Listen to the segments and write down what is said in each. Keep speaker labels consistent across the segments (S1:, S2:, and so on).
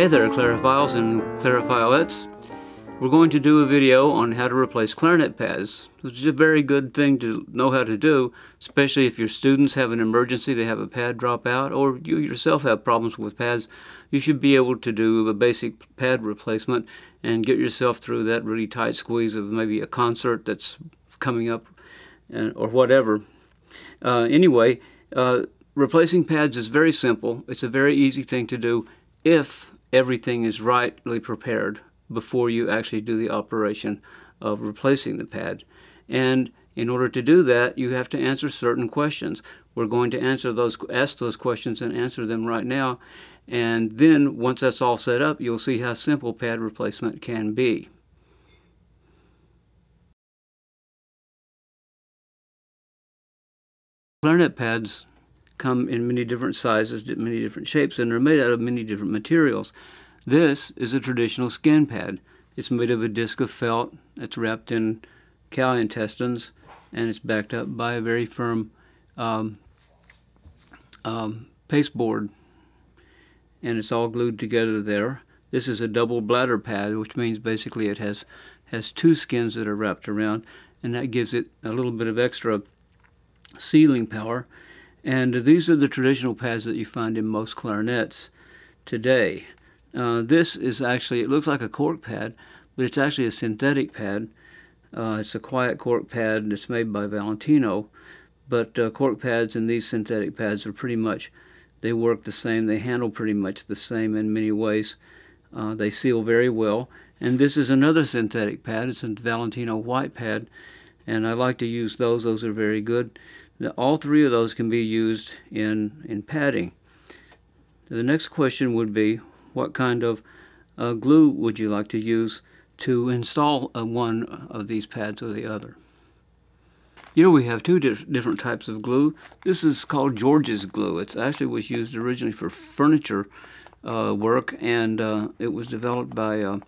S1: Hey there, clarophiles and clarophilettes. We're going to do a video on how to replace clarinet pads, which is a very good thing to know how to do, especially if your students have an emergency, they have a pad drop out, or you yourself have problems with pads. You should be able to do a basic pad replacement and get yourself through that really tight squeeze of maybe a concert that's coming up or whatever. Anyway, replacing pads is very simple. It's a very easy thing to do if everything is rightly prepared before you actually do the operation of replacing the pad. And in order to do that, you have to answer certain questions. We're going to ask those questions and answer them right now. And then once that's all set up, you'll see how simple pad replacement can be. Clarinet pads come in many different sizes, many different shapes, and they're made out of many different materials. This is a traditional skin pad. It's made of a disc of felt that's wrapped in cow intestines, and it's backed up by a very firm pasteboard, and it's all glued together there. This is a double bladder pad, which means basically it has two skins that are wrapped around, and that gives it a little bit of extra sealing power. And these are the traditional pads that you find in most clarinets today. This is actually, it looks like a cork pad, but it's actually a synthetic pad. It's a quiet cork pad. It's made by Valentino. But cork pads and these synthetic pads are pretty much, they work the same. They handle pretty much the same in many ways. They seal very well. And this is another synthetic pad. It's a Valentino white pad, and I like to use those. Those are very good. All three of those can be used in padding. The next question would be, what kind of glue would you like to use to install one of these pads or the other? You know, we have two different types of glue. This is called George's glue. It actually was used originally for furniture work, and it was developed by a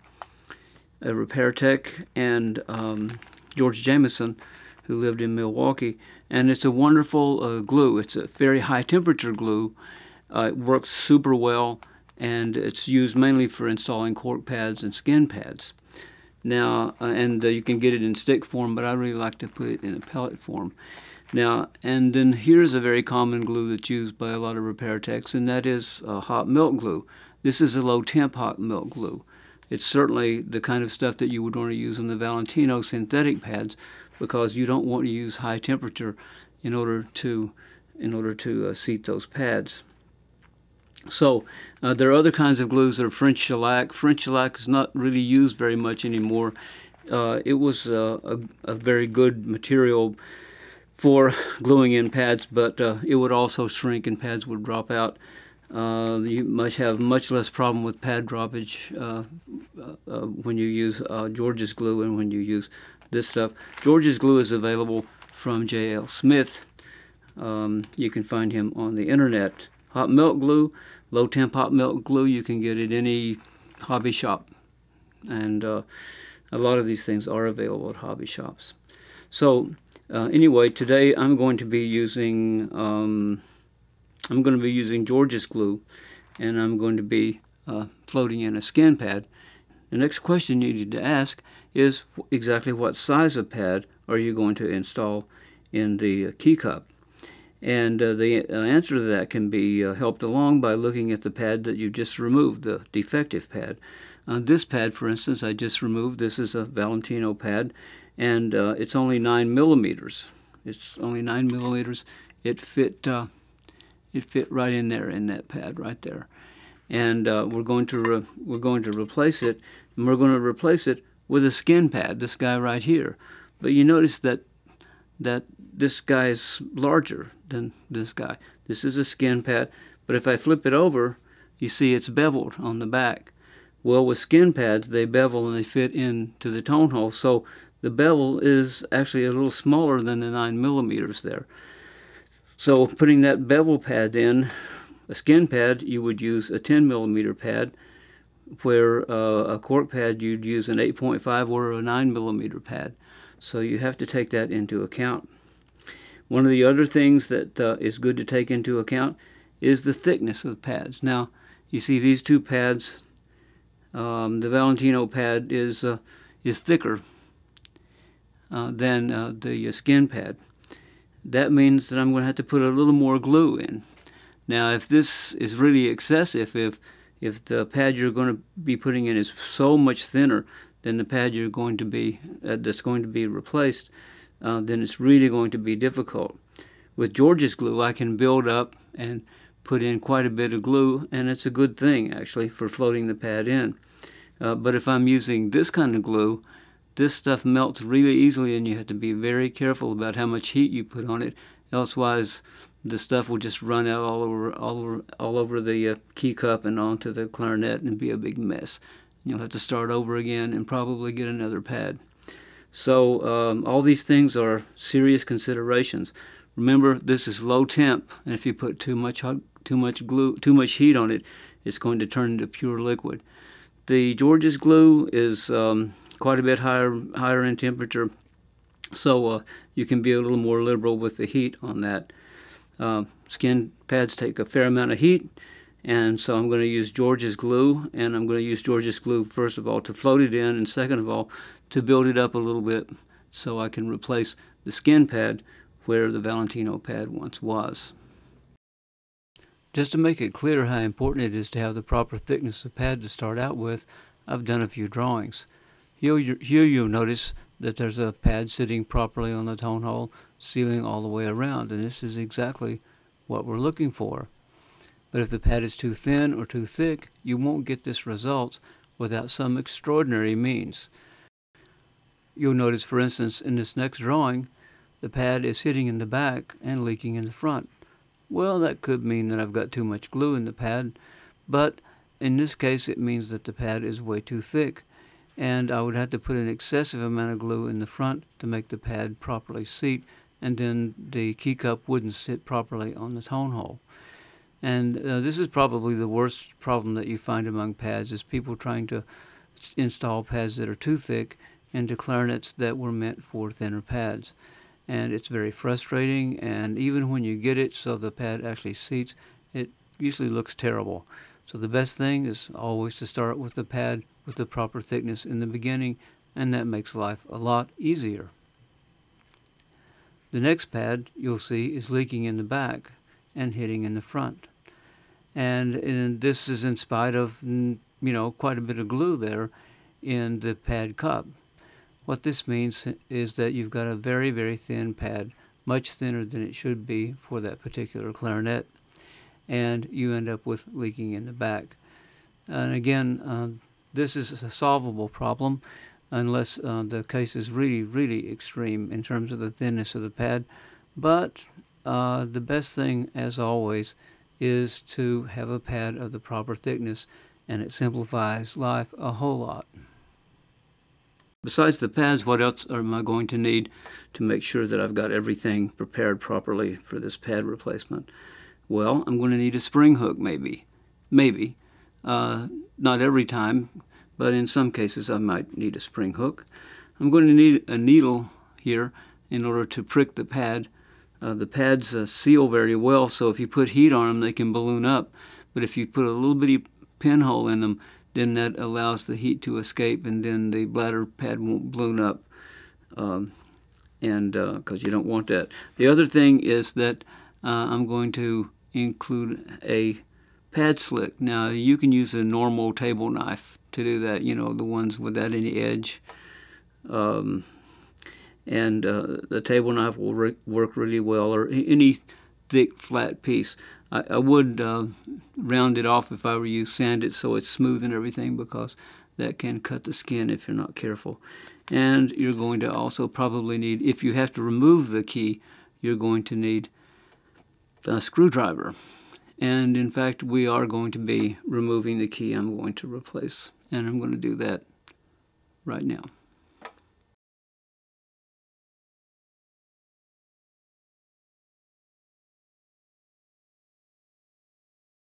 S1: repair tech and George Jameson, who lived in Milwaukee. And it's a wonderful glue. It's a very high temperature glue. It works super well, and it's used mainly for installing cork pads and skin pads. Now, you can get it in stick form, but I really like to put it in a pellet form. Now, and then here's a very common glue that's used by a lot of repair techs, and that is hot melt glue. This is a low temp hot melt glue. It's certainly the kind of stuff that you would want to use on the Valentino synthetic pads, because you don't want to use high temperature in order to seat those pads. So there are other kinds of glues that are French shellac. French shellac is not really used very much anymore. It was a very good material for gluing in pads, but it would also shrink and pads would drop out. You must have much less problem with pad droppage when you use George's glue and when you use this stuff. George's glue is available from J.L. Smith. You can find him on the internet. Hot melt glue, low temp hot melt glue, you can get at any hobby shop, and a lot of these things are available at hobby shops. So anyway, today I'm going to be using George's glue, and I'm going to be floating in a skin pad. The next question you need to ask is exactly what size of pad are you going to install in the key cup? And the answer to that can be helped along by looking at the pad that you just removed, the defective pad. This pad, for instance, I just removed. This is a Valentino pad, and it's only 9 millimeters. It's only 9 millimeters. It fit right in there in that pad right there. And we're going to replace it, and we're going to replace it with a skin pad, this guy right here. But you notice that this guy is larger than this guy. This is a skin pad, but if I flip it over, you see it's beveled on the back. Well, with skin pads, they bevel and they fit into the tone hole, so the bevel is actually a little smaller than the 9 millimeters there. So putting that bevel pad in, a skin pad, you would use a 10 millimeter pad, where a cork pad you'd use an 8.5 or a 9 millimeter pad. So you have to take that into account. One of the other things that is good to take into account is the thickness of the pads. Now, you see these two pads the Valentino pad is thicker than the skin pad. That means that I'm going to have to put a little more glue in. Now, if this is really excessive, if the pad you're going to be putting in is so much thinner than the pad you're going to be that's going to be replaced, then it's really going to be difficult. With George's glue, I can build up and put in quite a bit of glue, and it's a good thing actually for floating the pad in. But if I'm using this kind of glue, this stuff melts really easily, and you have to be very careful about how much heat you put on it. Elsewise, the stuff will just run out all over the key cup and onto the clarinet and be a big mess. You'll have to start over again and probably get another pad. So all these things are serious considerations. Remember, this is low temp, and if you put too much heat on it, it's going to turn into pure liquid. The George's glue is quite a bit higher in temperature, so you can be a little more liberal with the heat on that. Skin pads take a fair amount of heat, and so I'm going to use George's glue, and I'm going to use George's glue first of all to float it in, and second of all to build it up a little bit so I can replace the skin pad where the Valentino pad once was. Just to make it clear how important it is to have the proper thickness of pad to start out with, I've done a few drawings. Here you'll notice that there's a pad sitting properly on the tone hole, sealing all the way around, and this is exactly what we're looking for. But if the pad is too thin or too thick, you won't get this result without some extraordinary means. You'll notice, for instance, in this next drawing, the pad is hitting in the back and leaking in the front. Well, that could mean that I've got too much glue in the pad, but in this case it means that the pad is way too thick, and I would have to put an excessive amount of glue in the front to make the pad properly seat, and then the key cup wouldn't sit properly on the tone hole. And this is probably the worst problem that you find among pads, is people trying to install pads that are too thick into clarinets that were meant for thinner pads. And it's very frustrating, and even when you get it so the pad actually seats, it usually looks terrible. So the best thing is always to start with the pad with the proper thickness in the beginning, and that makes life a lot easier. The next pad you'll see is leaking in the back and hitting in the front. And this is in spite of quite a bit of glue there in the pad cup. What this means is that you've got a very, very thin pad, much thinner than it should be for that particular clarinet, and you end up with leaking in the back. And again, this is a solvable problem unless the case is really, really extreme in terms of the thinness of the pad. But the best thing, as always, is to have a pad of the proper thickness, and it simplifies life a whole lot. Besides the pads, what else am I going to need to make sure that I've got everything prepared properly for this pad replacement? Well, I'm going to need a spring hook, maybe. Not every time, but in some cases I might need a spring hook. I'm going to need a needle here in order to prick the pad. The pads seal very well, so if you put heat on them, they can balloon up. But if you put a little bitty pinhole in them, then that allows the heat to escape, and then the bladder pad won't balloon up, because you don't want that. The other thing is that I'm going to include a pad slick. Now, you can use a normal table knife to do that, the ones without any edge. The table knife will work really well, or any thick, flat piece. I would round it off if I were you, sand it so it's smooth and everything, because that can cut the skin if you're not careful. And you're going to also probably need, if you have to remove the key, you're going to need a screwdriver. And in fact, we are going to be removing the key I'm going to replace, and I'm going to do that right now.